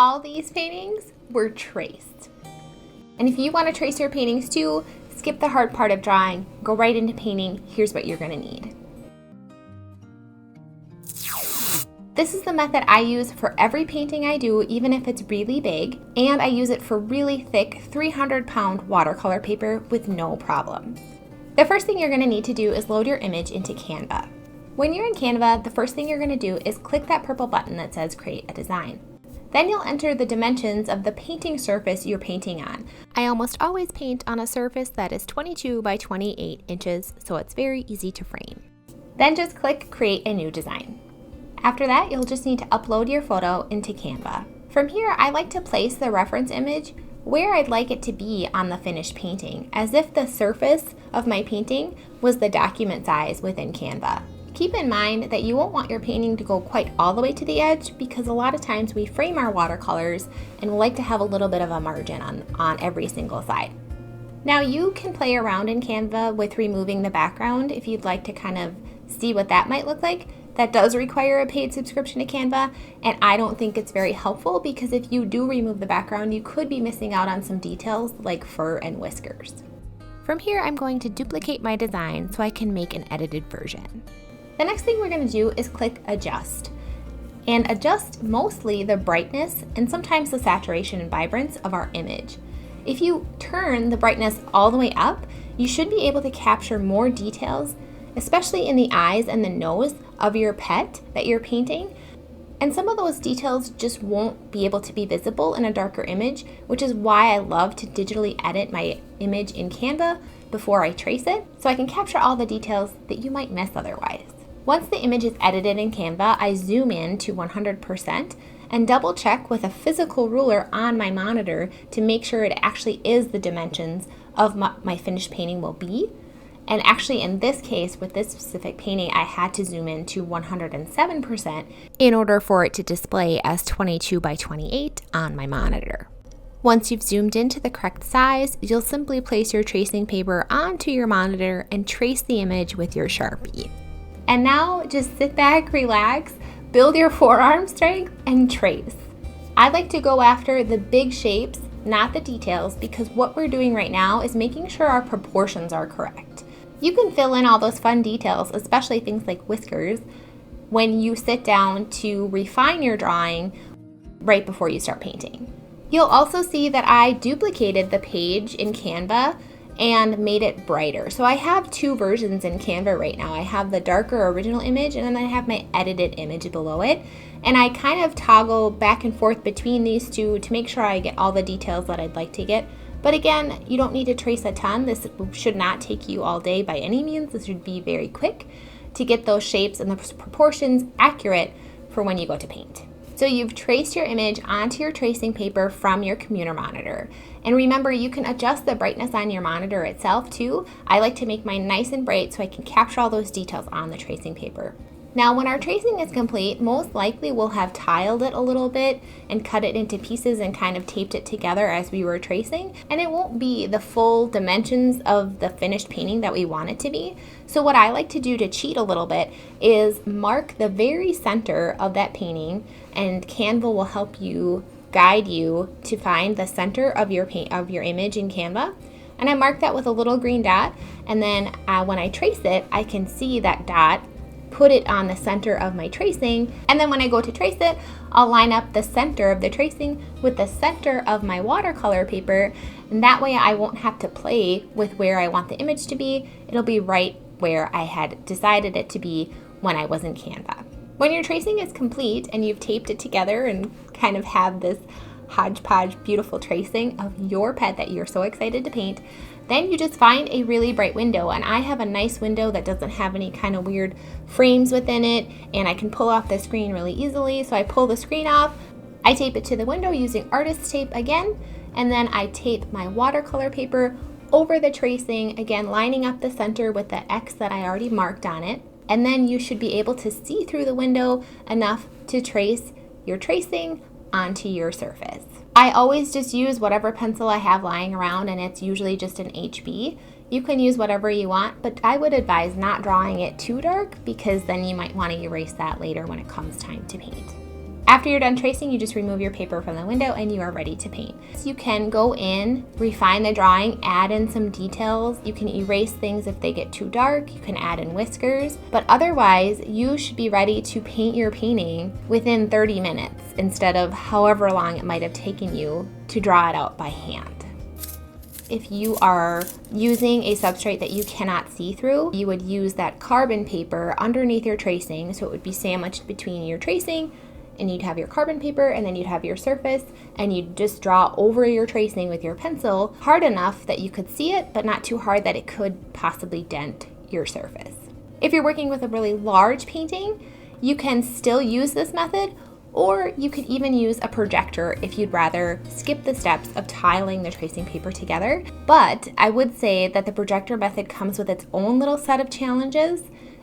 all these paintings were traced. And if you want to trace your paintings too, skip the hard part of drawing, go right into painting. Here's what you're going to need. This is the method I use for every painting I do, even if it's really big, and I use it for really thick 300-pound watercolor paper with no problem. The first thing you're going to need to do is load your image into Canva. When you're in Canva, the first thing you're going to do is click that purple button that says Create a Design. Then you'll enter the dimensions of the painting surface you're painting on. I almost always paint on a surface that is 22 by 28 inches, so it's very easy to frame. Then just click Create a New Design. After that, you'll just need to upload your photo into Canva. From here, I like to place the reference image where I'd like it to be on the finished painting, as if the surface of my painting was the document size within Canva. Keep in mind that you won't want your painting to go quite all the way to the edge, because a lot of times we frame our watercolors and we like to have a little bit of a margin on every single side. Now you can play around in Canva with removing the background if you'd like to kind of see what that might look like. That does require a paid subscription to Canva, and I don't think it's very helpful, because if you do remove the background, you could be missing out on some details like fur and whiskers. From here, I'm going to duplicate my design so I can make an edited version. The next thing we're going to do is click Adjust, and adjust mostly the brightness and sometimes the saturation and vibrance of our image. If you turn the brightness all the way up, you should be able to capture more details, especially in the eyes and the nose of your pet that you're painting. And some of those details just won't be able to be visible in a darker image, which is why I love to digitally edit my image in Canva before I trace it, so I can capture all the details that you might miss otherwise. Once the image is edited in Canva, I zoom in to 100% and double check with a physical ruler on my monitor to make sure it actually is the dimensions of my finished painting will be. And actually in this case, with this specific painting, I had to zoom in to 107% in order for it to display as 22 by 28 on my monitor. Once you've zoomed into the correct size, you'll simply place your tracing paper onto your monitor and trace the image with your Sharpie. And now just sit back, relax, build your forearm strength, and trace. I like to go after the big shapes, not the details, because what we're doing right now is making sure our proportions are correct. You can fill in all those fun details, especially things like whiskers, when you sit down to refine your drawing right before you start painting. You'll also see that I duplicated the page in Canva and made it brighter. So I have two versions in Canva right now. I have the darker original image, and then I have my edited image below it. And I kind of toggle back and forth between these two to make sure I get all the details that I'd like to get. But again, you don't need to trace a ton. This should not take you all day by any means. This should be very quick to get those shapes and the proportions accurate for when you go to paint. So you've traced your image onto your tracing paper from your computer monitor. And remember, you can adjust the brightness on your monitor itself too. I like to make mine nice and bright so I can capture all those details on the tracing paper. Now, when our tracing is complete, most likely we'll have tiled it a little bit and cut it into pieces and kind of taped it together as we were tracing, and it won't be the full dimensions of the finished painting that we want it to be. So what I like to do to cheat a little bit is mark the very center of that painting, and Canva will help you guide you to find the center of your image in Canva. And I mark that with a little green dot, and then when I trace it, I can see that dot, put it on the center of my tracing, and then when I go to trace it, I'll line up the center of the tracing with the center of my watercolor paper, and that way I won't have to play with where I want the image to be. It'll be right where I had decided it to be when I was in Canva. When your tracing is complete and you've taped it together and kind of have this hodgepodge beautiful tracing of your pet that you're so excited to paint, then you just find a really bright window. And I have a nice window that doesn't have any kind of weird frames within it, and I can pull off the screen really easily. So I pull the screen off, I tape it to the window using artist tape again, and then I tape my watercolor paper over the tracing, again lining up the center with the X that I already marked on it. And then you should be able to see through the window enough to trace your tracing onto your surface. I always just use whatever pencil I have lying around, and it's usually just an HB. You can use whatever you want, but I would advise not drawing it too dark, because then you might want to erase that later when it comes time to paint. After you're done tracing, you just remove your paper from the window and you are ready to paint. So you can go in, refine the drawing, add in some details. You can erase things if they get too dark. You can add in whiskers, but otherwise you should be ready to paint your painting within 30 minutes instead of however long it might have taken you to draw it out by hand. If you are using a substrate that you cannot see through, you would use that carbon paper underneath your tracing, so it would be sandwiched between your tracing, and you'd have your carbon paper, and then you'd have your surface, and you'd just draw over your tracing with your pencil hard enough that you could see it, but not too hard that it could possibly dent your surface. If you're working with a really large painting, you can still use this method, or you could even use a projector if you'd rather skip the steps of tiling the tracing paper together. But I would say that the projector method comes with its own little set of challenges,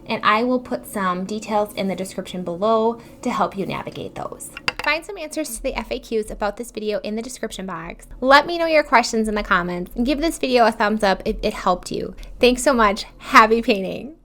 and I will put some details in the description below to help you navigate those. Find some answers to the FAQs about this video in the description box. Let me know your questions in the comments, and give this video a thumbs up if it helped you. Thanks so much. Happy painting!